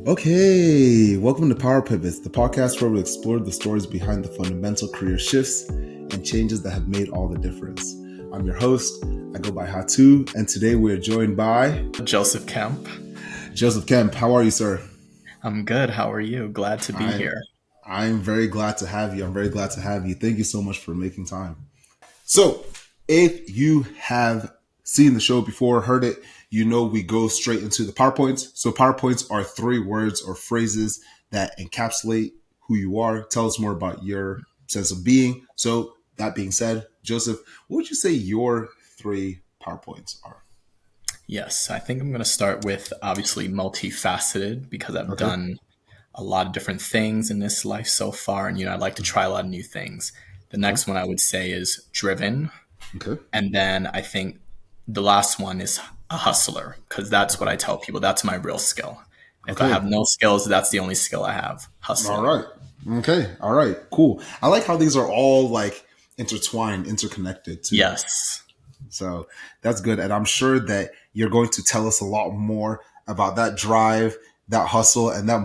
Okay, welcome to Power Pivots, the podcast where we explore the stories behind the fundamental career shifts and changes that have made all the difference. I'm your host, I go by Hatu, and today we're joined by Joseph Kemp. Joseph Kemp. How are you, sir? I'm good. How are you? Glad to be I'm here. I'm very glad to have you. I'm very glad to have you. Thank you so much for making time. So, if you have seen the show before, heard it, you know we go straight into the PowerPoints. So, PowerPoints are 3 words or phrases that encapsulate who you are, tell us more about your sense of being. So, that being said, Joseph, what would you say your 3 PowerPoints are? Yes, I think I'm going to start with obviously multifaceted because I've Okay. done a lot of different things in this life so far. And, I like to try a lot of new things. The Okay. next one I would say is driven. Okay. And then I think the last one is a hustler because that's what Okay. I tell people. That's my real skill. If I Okay. have no skills, that's the only skill I have, All hustling. right. Okay. All right. Cool. I like how these are all like intertwined, interconnected too. Yes. So that's good. And I'm sure that you're going to tell us a lot more about that drive, that hustle, and that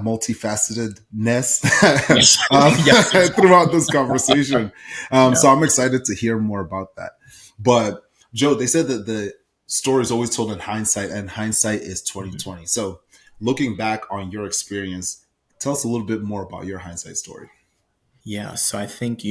multifacetedness Yes. Yes. throughout this conversation. Yeah. So I'm excited to hear more about that. But Joe, they said that the story is always told in hindsight, and hindsight is 2020. So looking back on your experience, tell us a little bit more about your hindsight story. Yeah, so I think,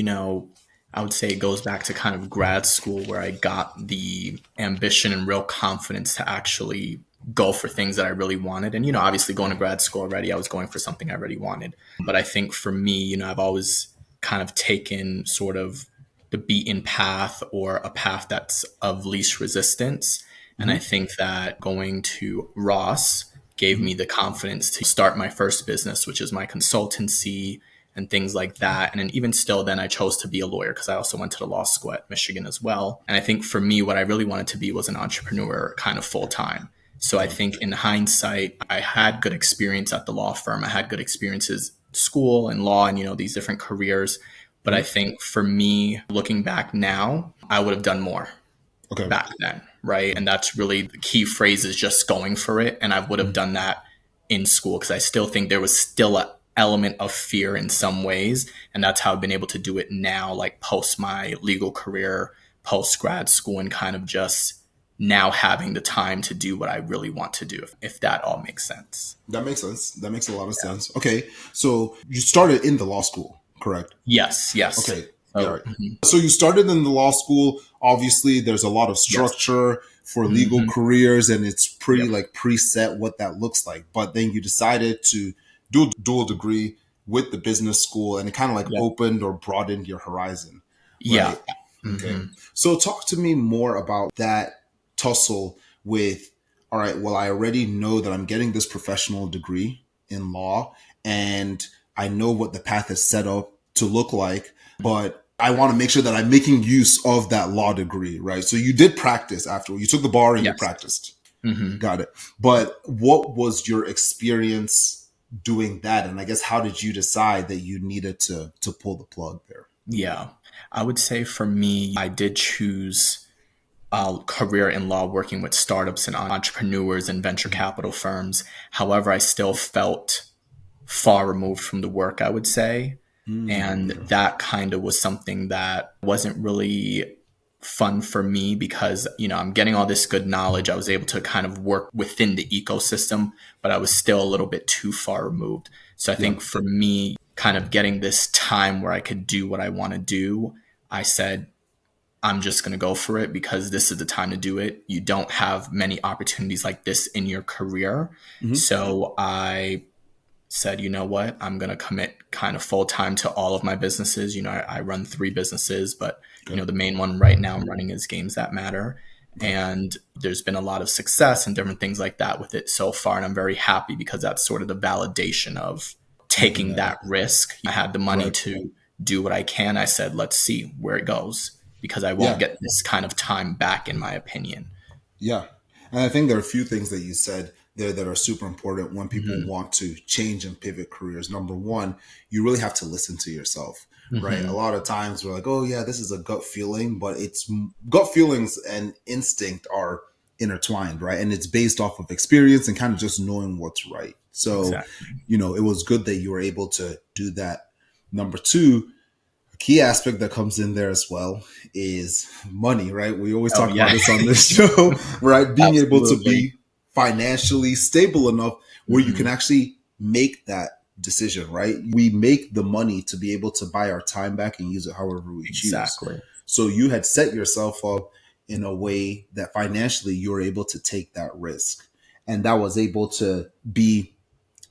I would say it goes back to kind of grad school where I got the ambition and real confidence to actually go for things that I really wanted. And, obviously going to grad school already, I was going for something I really wanted. But I think for me, I've always kind of taken sort of the beaten path or a path that's of least resistance. And I Mm-hmm. think that going to Ross gave Mm-hmm. me the confidence to start my first business, which is my consultancy and things like that. And then even still, then I chose to be a lawyer because I also went to the law school at Michigan as well. And I think for me, what I really wanted to be was an entrepreneur kind of full time. So I Okay. think in hindsight, I had good experience at the law firm. I had good experiences school and law and, these different careers. But I Mm-hmm. think for me, looking back now, I would have done more Okay. back then, right? And that's really the key phrase is just going for it. And I would have done that in school because I still think there was still an element of fear in some ways. And that's how I've been able to do it now, like post my legal career, post grad school, and kind of just now having the time to do what I really want to do, if that all makes sense. That makes sense. That makes a lot of sense. Okay. So you started in the law school, correct? Yes, yes. Okay. Yeah. So, Right. So you started in the law school. Obviously, there's a lot of yes. structure for legal Hmm. careers, and it's pretty Yep. like preset what that looks like. But then you decided to do a dual degree with the business school, and it kind of like Yep. opened or broadened your horizon, Yeah. right? Okay. Hmm. So talk to me more about that tussle with, all right, well, I already know that I'm getting this professional degree in law, and I know what the path is set up to look like, but I want to make sure that I'm making use of that law degree, right? So you did practice after you took the bar and you Yes. practiced. Hmm. Got it. But what was your experience doing that? And I guess how did you decide that you needed to pull the plug there? Yeah. I would say for me, I did choose a career in law working with startups and entrepreneurs and venture capital firms. However, I still felt far removed from the work, I would say. And Okay. that kind of was something that wasn't really fun for me because, I'm getting all this good knowledge. I was able to kind of work within the ecosystem, but I was still a little bit too far removed. So I Yeah. think for me, kind of getting this time where I could do what I want to do, I said, I'm just going to go for it because this is the time to do it. You don't have many opportunities like this in your career. Hmm. So I said, you know what, I'm going to commit kind of full time to all of my businesses. I run 3 businesses, but Okay. the main one right now I'm running is Games That Matter. Okay. And there's been a lot of success and different things like that with it so far. And I'm very happy because that's sort of the validation of taking Yeah. that risk. I had the money Right. to do what I can. I said, let's see where it goes because I won't Yeah. get this kind of time back, in my opinion. Yeah. And I think there are a few things that you said there that are super important when people Hmm. want to change and pivot careers. Number one, you really have to listen to yourself, right? A Hmm. lot of times we're like, oh, yeah, this is a gut feeling, but it's gut feelings and instinct are intertwined, right? And it's based off of experience and kind of just knowing what's right. So, Exactly. it was good that you were able to do that. Number two, a key aspect that comes in there as well is money, right? We always Oh talk about yeah. this on this show, right? Being able to Absolutely. be financially stable enough where you can Hmm. actually make that decision, right? We make the money to be able to buy our time back and use it however we choose. Exactly. So you had set yourself up in a way that financially you were able to take that risk. And that was able to be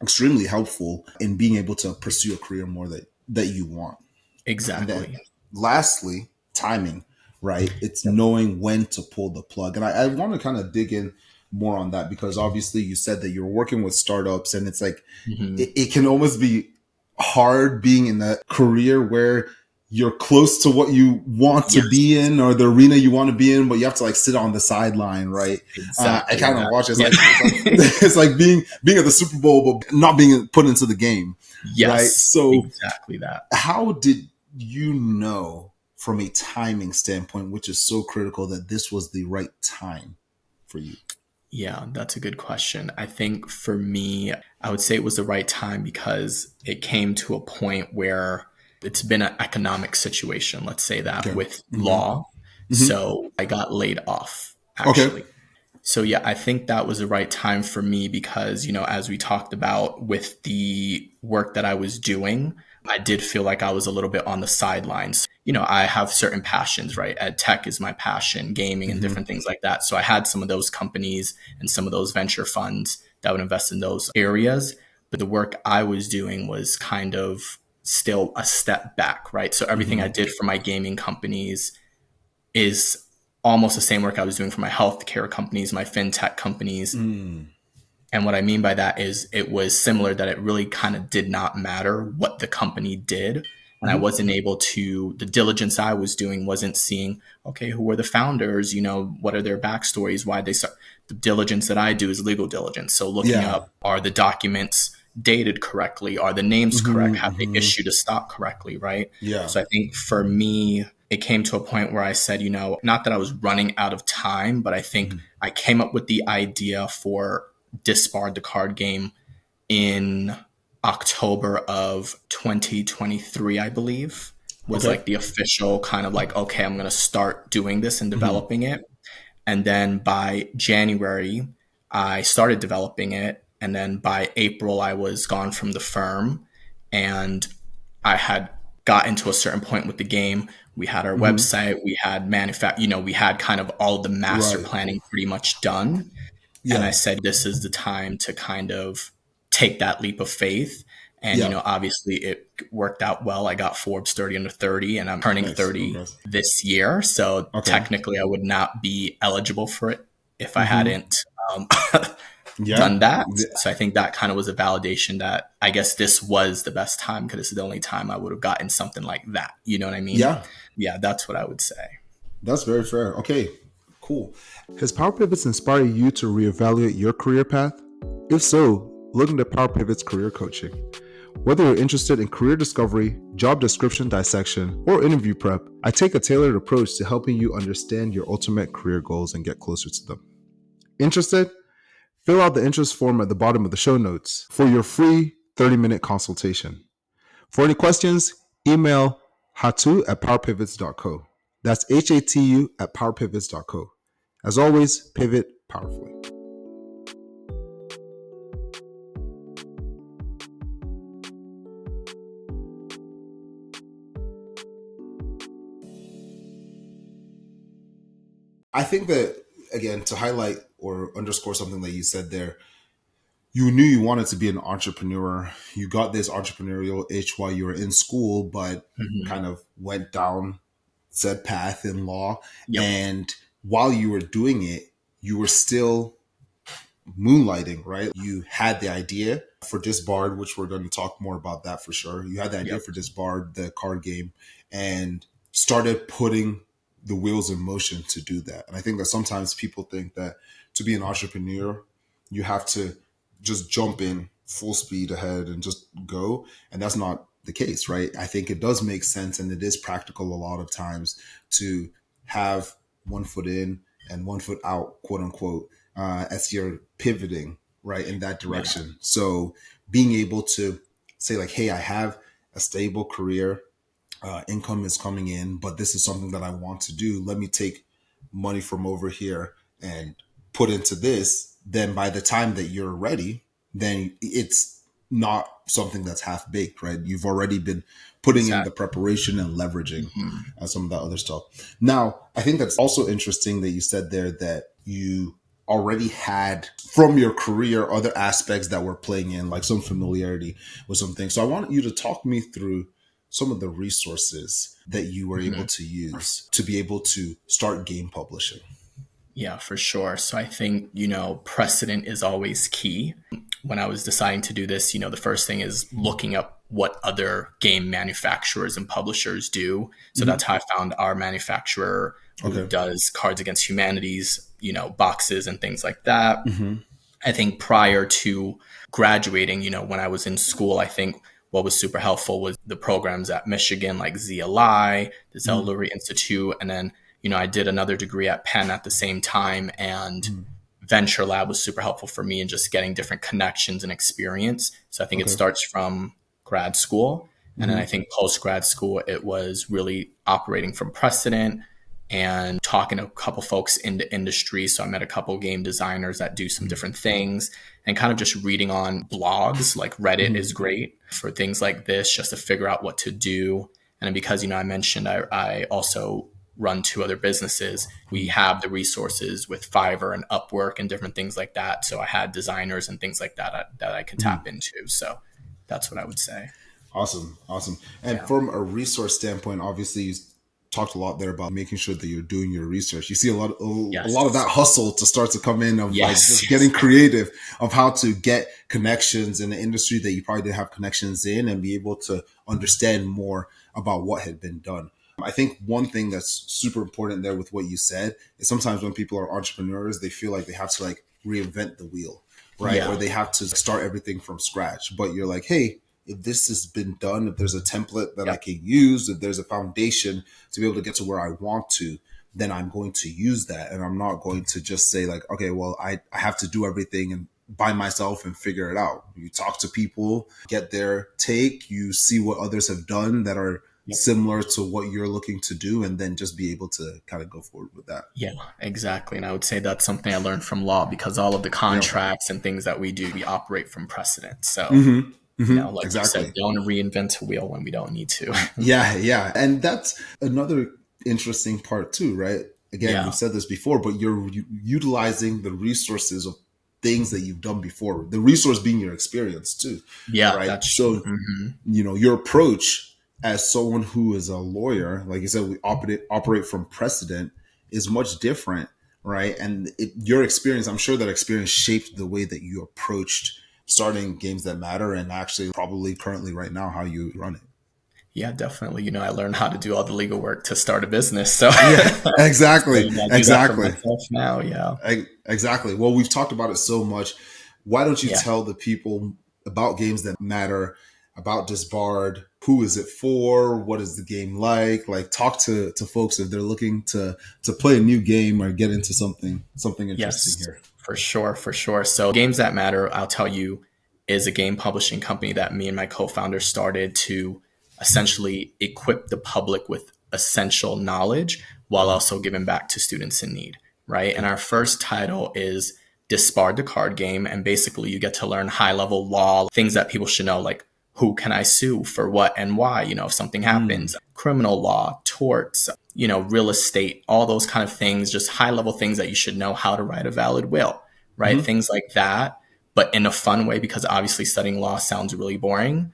extremely helpful in being able to pursue a career more that you want. And then Exactly. lastly, timing, right? It's Yep. knowing when to pull the plug. And I want to kind of dig in more on that because obviously you said that you're working with startups and it's like Hmm. it can almost be hard being in a career where you're close to what you want to be Yes. in or the arena you want to be in, but you have to like sit on the sideline, right? I Exactly kind of that. watch it. Yeah. It's like being at the Super Bowl but not being put into the game, right? Yes. So Exactly that. how did you know from a timing standpoint, which is so critical, that this was the right time for you? Yeah, that's a good question. I think for me, I would say it was the right time because it came to a point where it's been an economic situation, let's say that, Okay. with Okay. law. Hmm. So I got laid off, Okay. actually. So yeah, I think that was the right time for me because, as we talked about with the work that I was doing, I did feel like I was a little bit on the sidelines. I have certain passions, right? Ed tech is my passion, gaming and Hmm. different things like that. So I had some of those companies and some of those venture funds that would invest in those areas. But the work I was doing was kind of still a step back, right? So everything I Hmm. did for my gaming companies is almost the same work I was doing for my healthcare companies, my fintech companies. Mm. And what I mean by that is it was similar that it really kind of did not matter what the company did. And I Hmm. wasn't able to, the diligence I was doing wasn't seeing, okay, who are the founders? What are their backstories? Why they start? The diligence that I do is legal diligence. So looking Yeah. up, are the documents dated correctly? Are the names correct? Hmm. Have they Hmm. issued a stock correctly? Right. Yeah. So I think for me, it came to a point where I said, not that I was running out of time, but I think Hmm. I came up with the idea for Disbarred the card game in October of 2023, I believe, was Okay. like the official kind of like, okay, I'm going to start doing this and Hmm. developing it. And then by January, I started developing it. And then by April, I was gone from the firm and I had gotten to a certain point with the game. We had our Hmm. website, we had we had kind of all the master Right. planning pretty much done. And I Yeah. said, this is the time to kind of take that leap of faith. And, Yeah. obviously it worked out well. I got Forbes 30 under 30 and I'm turning Nice. 30 Congrats. this year. So Okay. technically I would not be eligible for it if I Hmm. hadn't um, Yeah. done that. So I think that kind of was a validation that I guess this was the best time because this is the only time I would have gotten something like that. You know what I mean? Yeah. Yeah, that's what I would say. That's very fair. Okay. Cool. Has Power Pivots inspired you to reevaluate your career path? If so, look into Power Pivots career coaching. Whether you're interested in career discovery, job description dissection, or interview prep, I take a tailored approach to helping you understand your ultimate career goals and get closer to them. Interested? Fill out the interest form at the bottom of the show notes for your free 30-minute consultation. For any questions, email hatu@powerpivots.co. That's HATU@powerpivots.co. As always, pivot powerfully. I think that, again, to highlight or underscore something that you said there, you knew you wanted to be an entrepreneur. You got this entrepreneurial itch while you were in school, but Hmm. kind of went down said path in law. Yep. And while you were doing it, you were still moonlighting, right? You had the idea for Disbarred, which we're going to talk more about that for sure. You had the idea Yep. for Disbarred, the card game, and started putting the wheels in motion to do that. And I think that sometimes people think that to be an entrepreneur, you have to just jump in full speed ahead and just go. And that's not the case, right? I think it does make sense and it is practical a lot of times to have one foot in and 1 foot out, quote unquote, as you're pivoting right in that Yeah, direction. So being able to say like, hey, I have a stable career, income is coming in, but this is something that I want to do. Let me take money from over here and put into this. Then by the time that you're ready, then it's not something that's half baked, right? You've already been putting in the exactly. preparation and leveraging Mhm. some of that other stuff. Now, I think that's also interesting that you said there that you already had from your career other aspects that were playing in, like some familiarity with some things. So I want you to talk me through some of the resources that you were able Mhm. to use to be able to start game publishing. Yeah, for sure. So I think, precedent is always key. When I was deciding to do this, the first thing is looking up what other game manufacturers and publishers do. So Mm-hmm. that's how I found our manufacturer who Okay. does Cards Against Humanities, boxes and things like that. Mm-hmm. I think prior to graduating, when I was in school, I think what was super helpful was the programs at Michigan, like ZLI, the Mm-hmm. Zellery Institute. And then, I did another degree at Penn at the same time. And Mm-hmm. Venture Lab was super helpful for me in just getting different connections and experience. So I think it Okay. starts from grad school. And then Mm-hmm. I think post grad school, it was really operating from Precedent and talking to a couple folks in the industry. So I met a couple game designers that do some different things and kind of just reading on blogs. Like Reddit Mm-hmm. is great for things like this, just to figure out what to do. And then because, I mentioned I also run two other businesses, we have the resources with Fiverr and Upwork and different things like that. So I had designers and things like that I could Mm-hmm. tap into. So that's what I would say. Awesome. Awesome. And Yeah. from a resource standpoint, obviously you talked a lot there about making sure that you're doing your research. You see a lot of Yes. that hustle to start to come in of like Yes. just Yes. getting creative of how to get connections in the industry that you probably didn't have connections in and be able to understand more about what had been done. I think one thing that's super important there with what you said is sometimes when people are entrepreneurs, they feel like they have to like reinvent the wheel, right? Or Yeah. they have to start everything from scratch. But you're like, hey, if this has been done, if there's a template that I Yep. can use, if there's a foundation to be able to get to where I want to, then I'm going to use that. And I'm not going to just say like, okay, well, I have to do everything and by myself and figure it out. You talk to people, get their take, you see what others have done that are Yep. similar to what you're looking to do, and then just be able to kind of go forward with that. Yeah, exactly. And I would say that's something I learned from law because all of the Yeah. contracts and things that we do, we operate from precedent. So, Mm-hmm. Mm-hmm. like you said, Exactly. don't reinvent a wheel when we don't need to. Yeah, yeah. And that's another interesting part too, right? Again, we've Yeah. said this before, but you're utilizing the resources of things that you've done before, the resource being your experience too, Yeah, right? that's true. So, your approach as someone who is a lawyer, like you said, we operate from precedent is much different, right? And your experience, I'm sure that experience shaped the way that you approached starting Games That Matter and actually probably currently right now how you run it. Yeah, definitely. I learned how to do all the legal work to start a business. So, Yeah, so exactly. I do that for Exactly. myself now. Yeah. Exactly. Well, we've talked about it so much. Why don't you Yeah. tell the people about Games That Matter, about Disbarred? Who is it for? What is the game like? Like, talk to folks if they're looking to play a new game or get into something interesting Yes, here. for sure, for sure. So, Games That Matter, I'll tell you, is a game publishing company that me and my co-founder started to essentially equip the public with essential knowledge while also giving back to students in need, right? And Okay. our first title is Disbarred the card game, and basically you get to learn high-level law, things that people should know, like who can I sue for what and why, if something Mm. happens, criminal law, torts, real estate, all those kind of things, just high level things that you should know how to write a valid will, right? Hmm. Things like that, but in a fun way, because obviously studying law sounds really boring.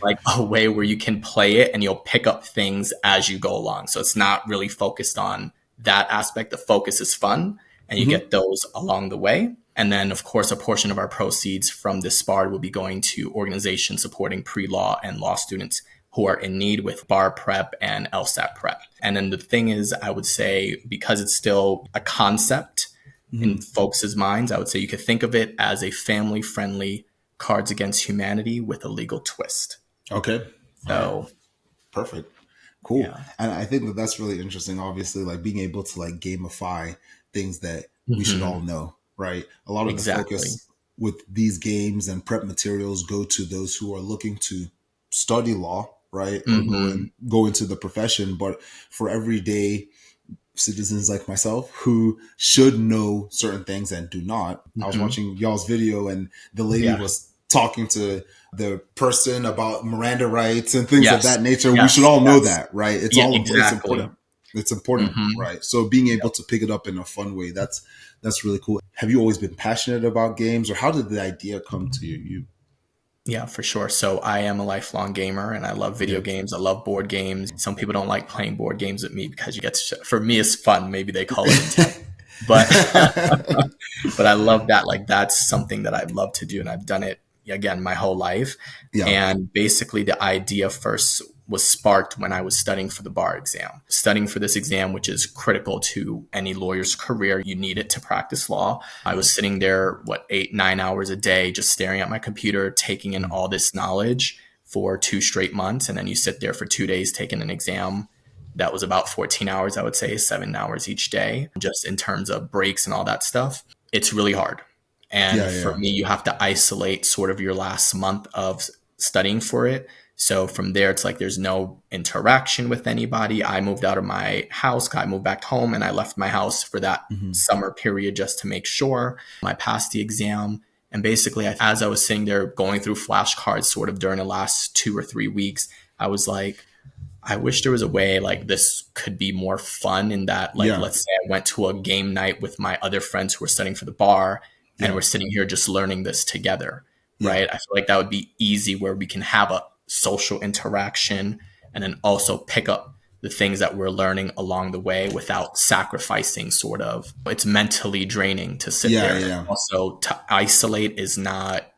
Like a way where you can play it and you'll pick up things as you go along. So it's not really focused on that aspect. The focus is fun and you Hmm. get those along the way. And then, of course, a portion of our proceeds from this SPARD will be going to organizations supporting pre-law and law students who are in need with bar prep and LSAT prep. And then the thing is, I would say, because it's still a concept in Hmm. folks' minds, I would say you could think of it as a family friendly Cards Against Humanity with a legal twist. Okay. All right. So, Perfect. Cool. Yeah. And I think that that's really interesting. Obviously, like being able to like gamify things that we should all Hmm. know, right? A lot of the Exactly. focus with these games and prep materials go to those who are looking to study law, right? Or Hmm. go into the profession. But for everyday citizens like myself who should know certain things and do not. I was Hmm. watching y'all's video and the lady Yeah. was talking to the person about Miranda rights and things of Yes. that nature. We should Yes. all know Yes. that, right? Yeah. It's Exactly. important. It's important, Hmm. right? So being able to pick it up in a fun way, that's really cool. Have you always been passionate about games or how did the idea come to you? Yeah, for sure. So I am a lifelong gamer and I love Yeah. video games. I love board games. Some people don't like playing board games with me because you get to, for me it's fun. Maybe they call it intense. But but I love that. Like that's something that I love to do and I've done it again my whole life. Yeah. And basically the idea first was sparked when I was studying for the bar exam. Studying for this exam, which is critical to any lawyer's career, you need it to practice law. I was sitting there, what, 8, 9 hours a day, just staring at my computer, taking in all this knowledge for 2 straight months. And then you sit there for 2 days taking an exam that was about 14 hours, I would say, 7 hours each day, just in terms of breaks and all that stuff. It's really hard. And Yeah, for yeah. me, you have to isolate sort of your last month of studying for it. So from there, it's like there's no interaction with anybody. I moved out of my house, I moved back home, and I left my house for that Hmm. summer period just to make sure I passed the exam. And basically, as I was sitting there going through flashcards sort of during the last 2 or 3 weeks, I was like, I wish there was a way like this could be more fun in that, like, Yeah. let's say I went to a game night with my other friends who were studying for the bar and Yeah. we're sitting here just learning this together, Yeah. right? I feel like that would be easy where we can have a social interaction and then also pick up the things that we're learning along the way without sacrificing sort of. It's mentally draining to sit Yeah. there and Yeah. also to isolate is not,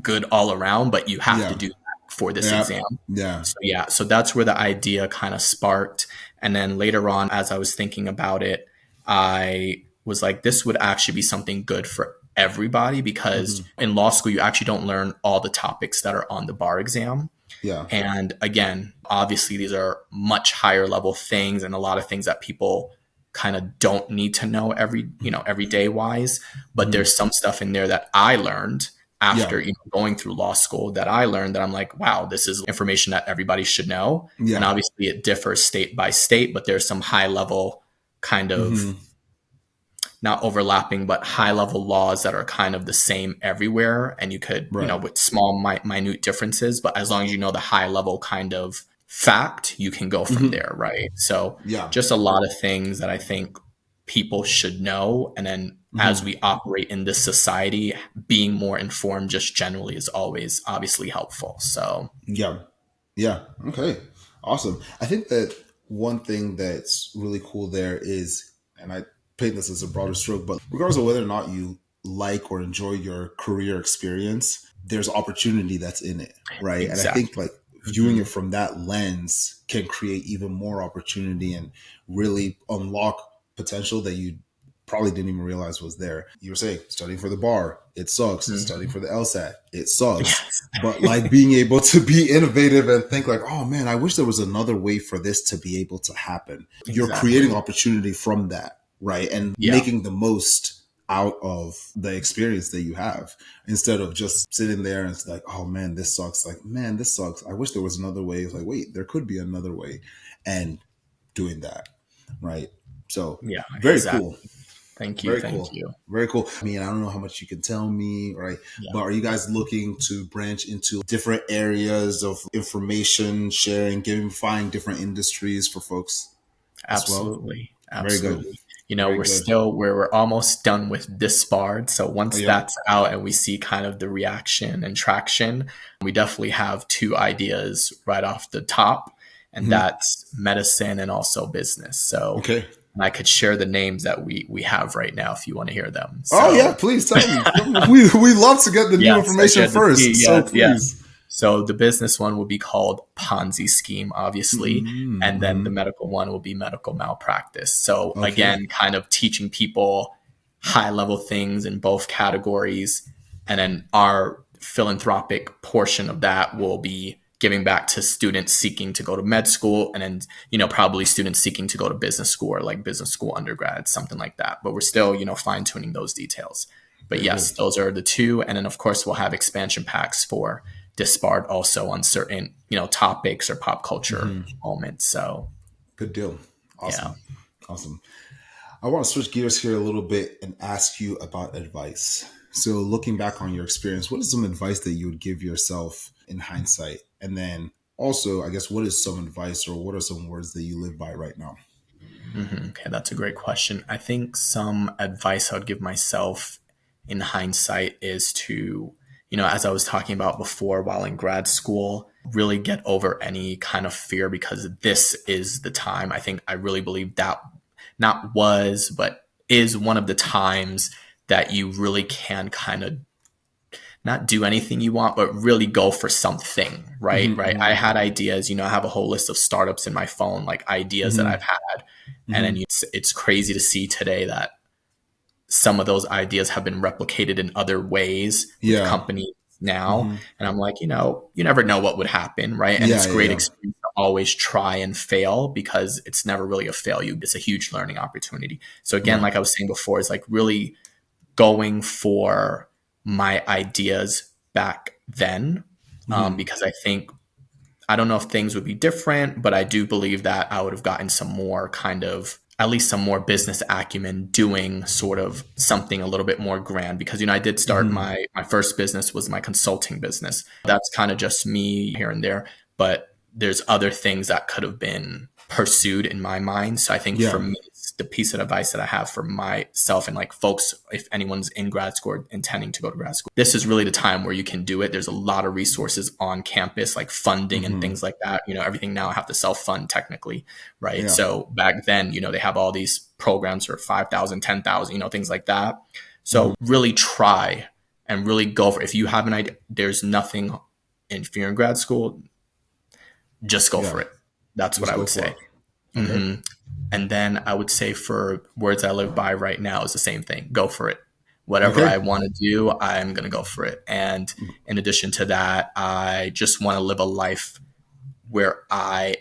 good all around, but you have to Yeah. do that for this Yeah. exam. Yeah. So yeah, so that's where the idea kind of sparked. And then later on, as I was thinking about it, I was like, this would actually be something good for everybody because Hmm. in law school, you actually don't learn all the topics that are on the bar exam. Yeah. And again, obviously, these are much higher level things and a lot of things that people kind of don't need to know every day wise. But Hmm. there's some stuff in there that I learned Yeah. after going through law school that I learned that I'm like, wow, this is information that everybody should know. And Yeah. obviously, it differs state by state, but there's some high level kind of Hmm. not overlapping, but high level laws that are kind of the same everywhere. And you could, Right. with small, minute differences, but as long as you know the high level kind of fact, you can go from Hmm. there, right? So Yeah. just a lot of things that I think people should know. And then as Hmm. we operate in this society, being more informed just generally is always obviously helpful. So, Yeah. Yeah. Okay. Awesome. I think that one thing that's really cool there is, and I paint this as a broader stroke, but regardless of whether or not you like or enjoy your career experience, there's opportunity that's in it. Right. And I think exactly. like viewing it Hmm. from that lens can create even more opportunity and really unlock potential that you probably didn't even realize was there. You were saying studying for the bar, it sucks. Studying Hmm. for the LSAT, it sucks. Yes. But like being able to be innovative and think like, oh man, I wish there was another way for this to be able to happen. You're creating Exactly. opportunity from that, right? And Yeah. making the most out of the experience that you have instead of just sitting there and it's like, oh man, this sucks. Like, man, this sucks. I wish there was another way. It's like, wait, there could be another way. And doing that, right? So Yeah. very cool. Exactly. Thank you. Very Thank cool. you. Very cool. I mean, I don't know how much you can tell me, right? Yeah. But are you guys looking to branch into different areas of information sharing, gamifying different industries for folks as well? Absolutely. Very good. Absolutely. Very We're good. still we're almost done with Disbarred. So Oh, once yeah. that's out and we see kind of the reaction and traction, we definitely have two ideas right off the top, and Mhm. that's medicine and also business. So Okay. and I could share the names that we have right now if you want to hear them. Oh, yeah. So Please tell me. We love to get the new yes, I information get to see. first. So Yes, yes. please. So the business one will be called Ponzi scheme, obviously, and then the Mm-hmm. medical one will be medical malpractice. So Okay. again, kind of teaching people high level things in both categories, and then our philanthropic portion of that will be giving back to students seeking to go to med school, and then, probably students seeking to go to business school or like business school undergrad, something like that. But we're still, fine tuning those details. But Very yes, good. those are the two. And then of course we'll have expansion packs for Disbarred also on certain, topics or pop culture moments. So Good deal. yeah. Awesome. Awesome. I want to switch gears here a little bit and ask you about advice. So, looking back on your experience, what is some advice that you would give yourself in hindsight? And then also, I guess, what is some advice or what are some words that you live by right now? Okay, that's a great question. I think some advice I would give myself in hindsight is to, as I was talking about before, while in grad school, really get over any kind of fear, because this is the time. I think I really believe that not was, but is one of the times that you really can kind of not do anything you want, but really go for something, right? Mm-hmm, Right. I had ideas, I have a whole list of startups in my phone, like ideas that mm-hmm, I've had. And mm-hmm. then it's crazy to see today that some of those ideas have been replicated in other ways with Yeah. companies now. Mm-hmm. And I'm like, you never know what would happen, right? And Yeah. it's Yeah. great Yeah. experience to always try and fail, because it's never really a failure. It's a huge learning opportunity. So again, Right. like I was saying before, is like really going for my ideas back then, Mm-hmm. because I don't know if things would be different, but I do believe that I would have gotten some more at least some more business acumen doing sort of something a little bit more grand, because, I did start Mm-hmm. my first business was my consulting business. That's kind of just me here and there, but there's other things that could have been pursued in my mind. So I think for Yeah. me, it's the piece of advice that I have for myself and like folks, if anyone's in grad school or intending to go to grad school, this is really the time where you can do it. There's a lot of resources on campus, like funding and Mm-hmm. things like that. Everything now I have to self-fund technically, right? Yeah. So back then, they have all these programs for 5,000, 10,000, things like that. Mm-hmm. So really try and really go for it. If you have an idea, there's nothing if you're in grad school, just go Yeah. for it. That's what Just I go would for say. it. Okay. And then I would say for words I live by right now is the same thing. Go for it. Whatever Okay. I want to do, I'm going to go for it. And in addition to that, I just want to live a life where I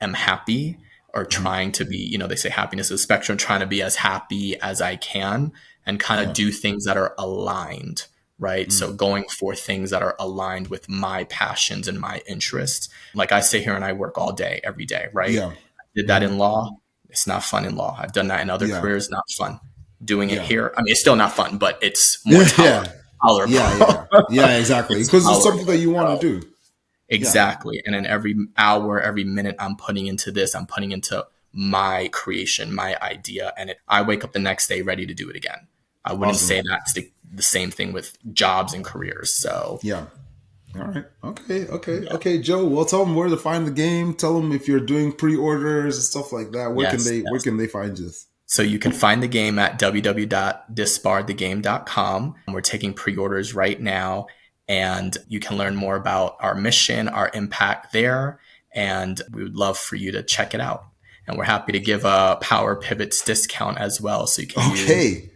am happy, or Mm-hmm. trying to be, they say happiness is a spectrum, trying to be as happy as I can and kind of Yeah. do things that are aligned, right? Mm. So going for things that are aligned with my passions and my interests. Like I sit here and I work all day, every day, right? Yeah. I did that Mm-hmm. in law. It's not fun in law. I've done that in other Yeah. careers, not fun. Doing it Yeah. here, I mean, it's still not fun, but it's more Yeah. Yeah. Yeah. Yeah. tolerable. Yeah. Exactly. It's Because it's something that tolerable. you want to So, do. Yeah. exactly. And then every hour, every minute I'm putting into this, I'm putting into my creation, my idea. And I wake up the next day ready to do it again. I wouldn't Awesome. say that's the same thing with jobs and careers. So Yeah. All right. Okay. Okay. yeah. Okay, Joe. Well, tell them where to find the game. Tell them if you're doing pre-orders and stuff like that. Where can Yes, they Where yes. can they find you? So you can find the game at www.disbarredthegame.com. We're taking pre-orders right now, and you can learn more about our mission, our impact there, and we would love for you to check it out. And we're happy to give a Power Pivots discount as well, so you can use, Okay.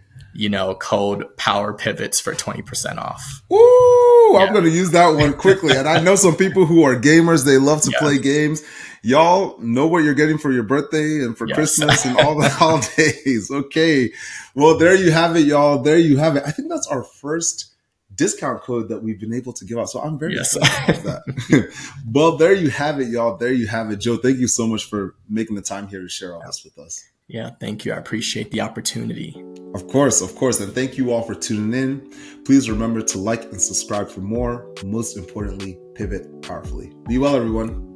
code Power Pivots for 20% off. Woo! Yeah. I'm going to use that one quickly. And I know some people who are gamers. They love to play Yes. games. Y'all know what you're getting for your birthday and for Yes. Christmas and all the holidays. Okay. Well, there you have it, y'all. There you have it. I think that's our first discount code that we've been able to give out. So I'm very Yes. excited about that. Well, there you have it, y'all. There you have it. Joe, thank you so much for making the time here to share all this with us. Yeah, thank you. I appreciate the opportunity. Of course. And thank you all for tuning in. Please remember to like and subscribe for more. Most importantly, pivot powerfully. Be well, everyone.